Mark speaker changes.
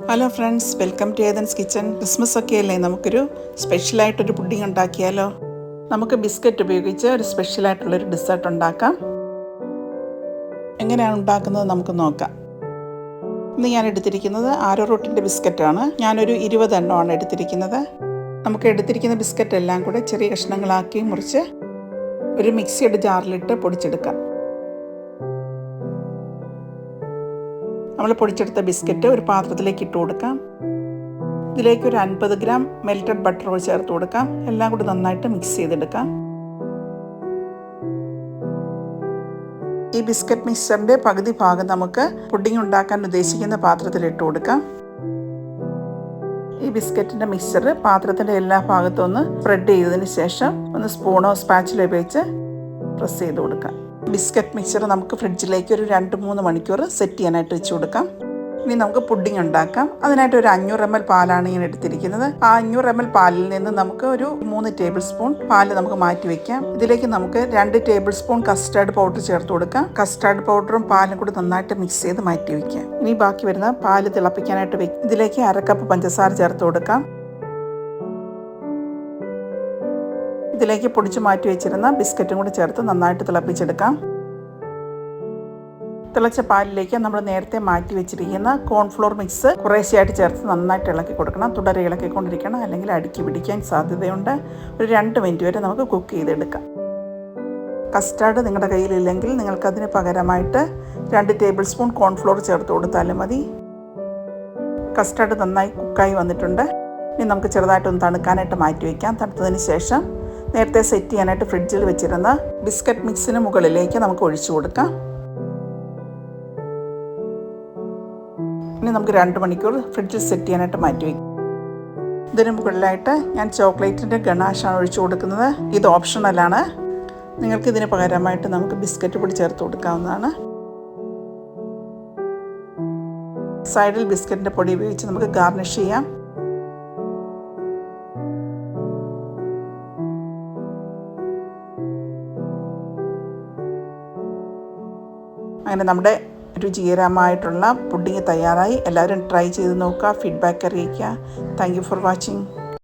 Speaker 1: Hello friends, welcome to Athens kitchen. Christmas ഒക്കെ അല്ലേ, നമുക്കൊരു സ്പെഷ്യലായിട്ടൊരു പുഡിംഗ് ഉണ്ടാക്കിയാലോ. നമുക്ക് ബിസ്ക്കറ്റ് ഉപയോഗിച്ച് ഒരു സ്പെഷ്യലായിട്ടുള്ളൊരു ഡെസേർട്ട് ഉണ്ടാക്കാം. എങ്ങനെയാണ് ഉണ്ടാക്കുന്നത് നമുക്ക് നോക്കാം. ഇന്ന് ഞാൻ എടുത്തിരിക്കുന്നത് ആരോ റൂട്ടിൻ്റെ ബിസ്ക്കറ്റാണ്. ഞാനൊരു 20 എണ്ണമാണ് എടുത്തിരിക്കുന്നത്. നമുക്ക് എടുത്തിരിക്കുന്ന ബിസ്ക്കറ്റ് എല്ലാം കൂടെ ചെറിയ കഷ്ണങ്ങളാക്കി മുറിച്ച് ഒരു മിക്സിയുടെ ജാറിലിട്ട് പൊടിച്ചെടുക്കാം. നമ്മൾ പൊടിച്ചെടുത്ത ബിസ്ക്കറ്റ് ഒരു പാത്രത്തിലേക്ക് ഇട്ട് കൊടുക്കാം. ഇതിലേക്ക് ഒരു 50 ഗ്രാം മെൽറ്റഡ് ബട്ടർ ചേർത്ത് കൊടുക്കാം. എല്ലാം കൂടി നന്നായിട്ട് മിക്സ് ചെയ്തെടുക്കാം. ഈ ബിസ്ക്കറ്റ് മിക്സറിൻ്റെ പകുതി ഭാഗം നമുക്ക് പുഡിംഗ് ഉണ്ടാക്കാൻ ഉദ്ദേശിക്കുന്ന പാത്രത്തിൽ ഇട്ട് കൊടുക്കാം. ഈ ബിസ്ക്കറ്റിൻ്റെ മിക്സർ പാത്രത്തിൻ്റെ എല്ലാ ഭാഗത്തും ഒന്ന് സ്പ്രെഡ് ചെയ്തതിന് ശേഷം ഒന്ന് സ്പൂണോ സ്പാച്ചിലോ ഉപയോഗിച്ച് പ്രസ് ചെയ്ത് കൊടുക്കാം. ബിസ്ക്കറ്റ് മിക്സർ നമുക്ക് ഫ്രിഡ്ജിലേക്ക് ഒരു 2-3 മണിക്കൂർ സെറ്റ് ചെയ്യാനായിട്ട് വെച്ച് കൊടുക്കാം. ഇനി നമുക്ക് പുഡിംഗ് ഉണ്ടാക്കാം. അതിനായിട്ട് ഒരു 500 ml പാലാണ് ഞാൻ എടുത്തിരിക്കുന്നത്. ആ 500 ml പാലിൽ നിന്ന് നമുക്ക് ഒരു 3 ടേബിൾ സ്പൂൺ പാല് നമുക്ക് മാറ്റി വെക്കാം. ഇതിലേക്ക് നമുക്ക് 2 ടേബിൾ സ്പൂൺ കസ്റ്റാർഡ് പൗഡർ ചേർത്ത് കൊടുക്കാം. കസ്റ്റാർഡ് പൗഡറും പാലും കൂടി നന്നായിട്ട് മിക്സ് ചെയ്ത് മാറ്റി വെക്കാം. ഇനി ബാക്കി വരുന്ന പാല് തിളപ്പിക്കാനായിട്ട് വെക്കാം. ഇതിലേക്ക് 1/2 കപ്പ് പഞ്ചസാര ചേർത്ത് കൊടുക്കാം. ഇതിലേക്ക് പൊടിച്ച് മാറ്റി വെച്ചിരുന്ന ബിസ്ക്കറ്റും കൂടി ചേർത്ത് നന്നായിട്ട് തിളപ്പിച്ചെടുക്കാം. തിളച്ച പാലിലേക്ക് നമ്മൾ നേരത്തെ മാറ്റി വെച്ചിരിക്കുന്ന കോൺഫ്ലോർ മിക്സ് കുറേശ്ശെയായിട്ട് ചേർത്ത് നന്നായിട്ട് ഇളക്കി കൊടുക്കണം. തുടരെ ഇളക്കിക്കൊണ്ടിരിക്കണം, അല്ലെങ്കിൽ അടുക്കി പിടിക്കാൻ സാധ്യതയുണ്ട്. ഒരു 2 മിനിറ്റ് വരെ നമുക്ക് കുക്ക് ചെയ്തെടുക്കാം. കസ്റ്റാർഡ് നിങ്ങളുടെ കയ്യിലില്ലെങ്കിൽ നിങ്ങൾക്കതിന് പകരമായിട്ട് 2 ടേബിൾ സ്പൂൺ കോൺഫ്ലോർ ചേർത്ത് കൊടുത്താലും മതി. കസ്റ്റാർഡ് നന്നായി കുക്കായി വന്നിട്ടുണ്ട്. ഇനി നമുക്ക് ചെറുതായിട്ടൊന്ന് തണുക്കാനായിട്ട് മാറ്റി വയ്ക്കാം. തണുത്തതിന് ശേഷം നേരത്തെ സെറ്റ് ചെയ്യാനായിട്ട് ഫ്രിഡ്ജിൽ വെച്ചിരുന്ന ബിസ്ക്കറ്റ് മിക്സിന് മുകളിലേക്ക് നമുക്ക് ഒഴിച്ചു കൊടുക്കാം. ഇനി നമുക്ക് 2 മണിക്കൂർ ഫ്രിഡ്ജിൽ സെറ്റ് ചെയ്യാനായിട്ട് മാറ്റി വയ്ക്കും. ഇതിന് മുകളിലായിട്ട് ഞാൻ ചോക്ലേറ്റിൻ്റെ ഗണാഷാണ് ഒഴിച്ചു കൊടുക്കുന്നത്. ഇത് ഓപ്ഷണലാണ്. നിങ്ങൾക്ക് ഇതിന് പകരമായിട്ട് നമുക്ക് ബിസ്ക്കറ്റ് പൊടി ചേർത്ത് കൊടുക്കാവുന്നതാണ്. സൈഡിൽ ബിസ്ക്കറ്റിൻ്റെ പൊടി ഉപയോഗിച്ച് നമുക്ക് ഗാർണിഷ് ചെയ്യാം. അങ്ങനെ നമ്മുടെ രുചികരമായിട്ടുള്ള പുഡിംഗ് തയ്യാറായി. എല്ലാവരും ട്രൈ ചെയ്ത് നോക്കുക, ഫീഡ്ബാക്ക് അറിയിക്കുക. Thank you for watching.